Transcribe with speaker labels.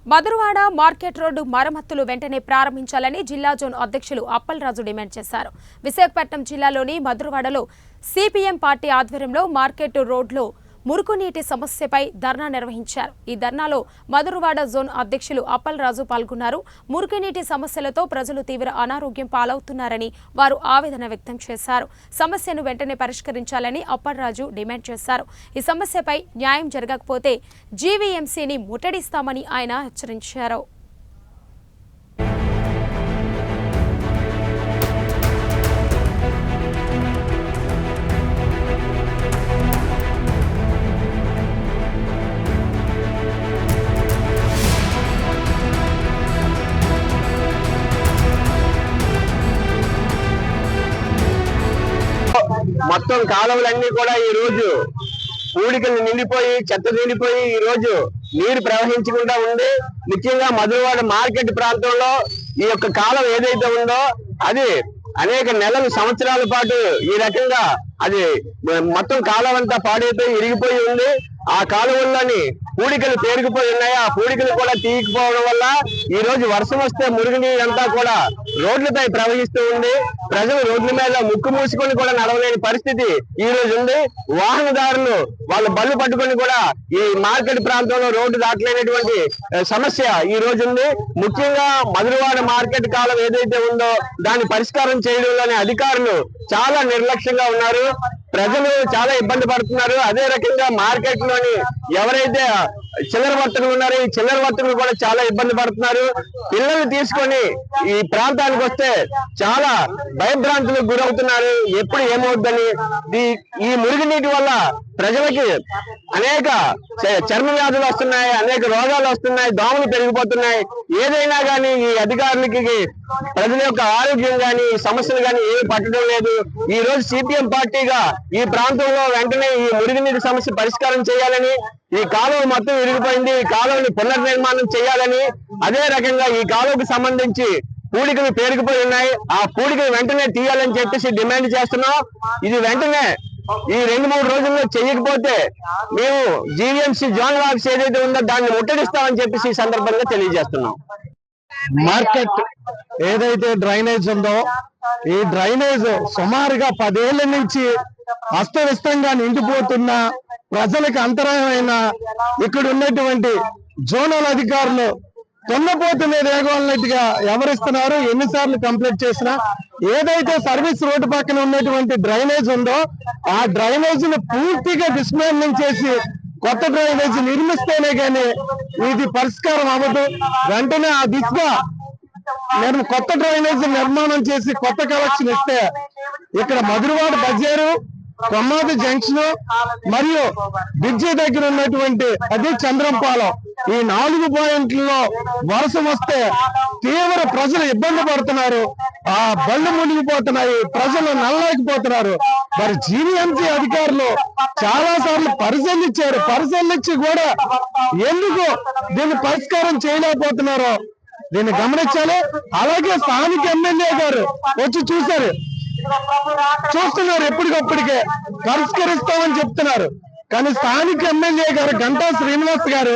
Speaker 1: Madhurawada market road మరమ్మతులు వెంటనే ప్రారంభించాలని జిల్లా జోన్ అధ్యక్షులు అప్పలరాజు డిమాండ్ చేశారు. విశాఖపట్నం జిల్లాలోని మధురవాడలో సిపిఎం పార్టీ ఆధ్వర్యంలో మార్కెట్ రోడ్లో మురుగునీటి సమస్యపై ధర్నా నిర్వహించారు. ఈ ధర్నాలో మధురవాడ జోన్ అధ్యక్షులు అప్పలరాజు పాల్గొన్నారు. మురుగునీటి సమస్యలతో ప్రజలు తీవ్ర అనారోగ్యం పాలవుతున్నారని వారు ఆవేదన వ్యక్తం చేశారు. సమస్యను వెంటనే పరిష్కరించాలని అప్పలరాజు డిమాండ్ చేశారు. ఈ సమస్యపై న్యాయం జరగకపోతే జీవీఎంసీని ముట్టడిస్తామని ఆయన హెచ్చరించారు.
Speaker 2: మొత్తం కాలువలన్నీ కూడా ఈ రోజు పూడికలు నిండిపోయి చెత్త నిండిపోయి ఈ రోజు నీరు ప్రవహించకుండా ఉంది. ముఖ్యంగా మధురవాడ మార్కెట్ ప్రాంతంలో ఈ యొక్క కాలం ఏదైతే ఉందో అది అనేక నెలలు సంవత్సరాల పాటు ఈ రకంగా అది మొత్తం కాలం అంతా పాడైపోయి ఇరిగిపోయి ఉంది. ఆ కాలువల్లోని పూడికలు పేరుకుపోయి ఉన్నాయి. ఆ పూడికలు కూడా తీయకపోవడం వల్ల ఈ రోజు వర్షం వస్తే మురుగునీరు అంతా కూడా రోడ్లపై ప్రవహిస్తూ ఉంది. ప్రజలు రోడ్ల మీద ముక్కు మూసుకొని కూడా నడవలేని పరిస్థితి ఈ రోజు ఉంది. వాహనదారులు వాళ్ళ బళ్ళు పట్టుకొని కూడా ఈ మార్కెట్ ప్రాంతంలో రోడ్డు దాటలేనటువంటి సమస్య ఈ రోజు ఉంది. ముఖ్యంగా మధురవాడ మార్కెట్ కాలం ఏదైతే ఉందో దాన్ని పరిష్కారం చేయడంలోని అధికారులు చాలా నిర్లక్ష్యంగా ఉన్నారు. ప్రజలు చాలా ఇబ్బంది పడుతున్నారు. అదే రకంగా మార్కెట్ లోని ఎవరైతే చిల్లర వర్తకులు ఉన్నారో ఈ చిల్లర వర్తకులు కూడా చాలా ఇబ్బంది పడుతున్నారు. పిల్లలు తీసుకొని ఈ ప్రాంతానికి వస్తే చాలా భయభ్రాంతులకు గురవుతున్నారు. ఎప్పుడు ఏమవుద్దని. ఈ మురుగునీటి వల్ల ప్రజలకి అనేక చర్మ వ్యాధులు వస్తున్నాయి, అనేక రోగాలు వస్తున్నాయి, దోమలు పెరిగిపోతున్నాయి. ఏదైనా కానీ ఈ అధికారులకి ప్రజల యొక్క ఆరోగ్యం కానీ సమస్యలు కానీ ఏమి పట్టడం లేదు. ఈ రోజు సిపిఎం పార్టీగా ఈ ప్రాంతంలో వెంటనే ఈ మురుగునీటి సమస్య పరిష్కారం చేయాలని, ఈ కాలువ మొత్తం విరిగిపోయింది, ఈ కాలువని పునర్నిర్మాణం చేయాలని, అదే రకంగా ఈ కాలువకు సంబంధించి పూడికలు పేరుకుపోయి ఉన్నాయి, ఆ పూడికలు వెంటనే తీయాలని చెప్పేసి డిమాండ్ చేస్తున్నాం. ఇది వెంటనే ఈ 2-3 రోజుల్లో చేయకపోతే మేము జీవీఎంసీ జోనల్ ఆఫీస్ ఏదైతే ఉందో దాన్ని ముట్టడిస్తామని చెప్పేసి ఈ సందర్భంగా తెలియజేస్తున్నాం.
Speaker 3: మార్కెట్ ఏదైతే డ్రైనేజ్ ఉందో ఈ డ్రైనేజ్ సుమారుగా 10 ఏళ్ల నుంచి అస్తవ్యస్తంగా నిండిపోతున్న ప్రజలకు అంతరాయమైన ఇక్కడ ఉన్నటువంటి జోనల్ అధికారులు తొన్నపోతు మీద ఏగోలన్నట్టుగా ఎవరిస్తున్నారు. ఎన్నిసార్లు కంప్లీట్ చేసినా ఏదైతే సర్వీస్ రోడ్డు పక్కన ఉన్నటువంటి డ్రైనేజ్ ఉందో ఆ డ్రైనేజ్ ను పూర్తిగా డిస్మాండ్లింగ్ చేసి కొత్త డ్రైనేజ్ నిర్మిస్తేనే కానీ ఇది పరిష్కారం అవ్వదు. వెంటనే ఆ దిశగా నేను కొత్త డ్రైనేజ్ నిర్మాణం చేసి కొత్త కలెక్షన్ ఇస్తే ఇక్కడ మధురవాడ బజారు, కొమ్మాది జంక్షన్ మరియు బ్రిడ్జి దగ్గర ఉన్నటువంటి అది చంద్రంపాలెం ఈ 4 పాయింట్లలో వర్షం వస్తే తీవ్ర ప్రజలు ఇబ్బంది పడుతున్నారు. ఆ బళ్ళు మునిగిపోతున్నాయి, ప్రజలు నల్లలేకపోతున్నారు. మరి జీవీఎంసీ అధికారులు చాలా సార్లు పరిశీలించారు. పరిశీలించి కూడా ఎందుకు దీన్ని పరిష్కారం చేయలేకపోతున్నారో దీన్ని గమనించాలి. అలాగే స్థానిక ఎమ్మెల్యే గారు వచ్చి చూస్తున్నారు, ఎప్పటికప్పటికే పరిష్కరిస్తామని చెప్తున్నారు. కానీ స్థానిక ఎమ్మెల్యే గారు గంటా శ్రీనివాస్ గారు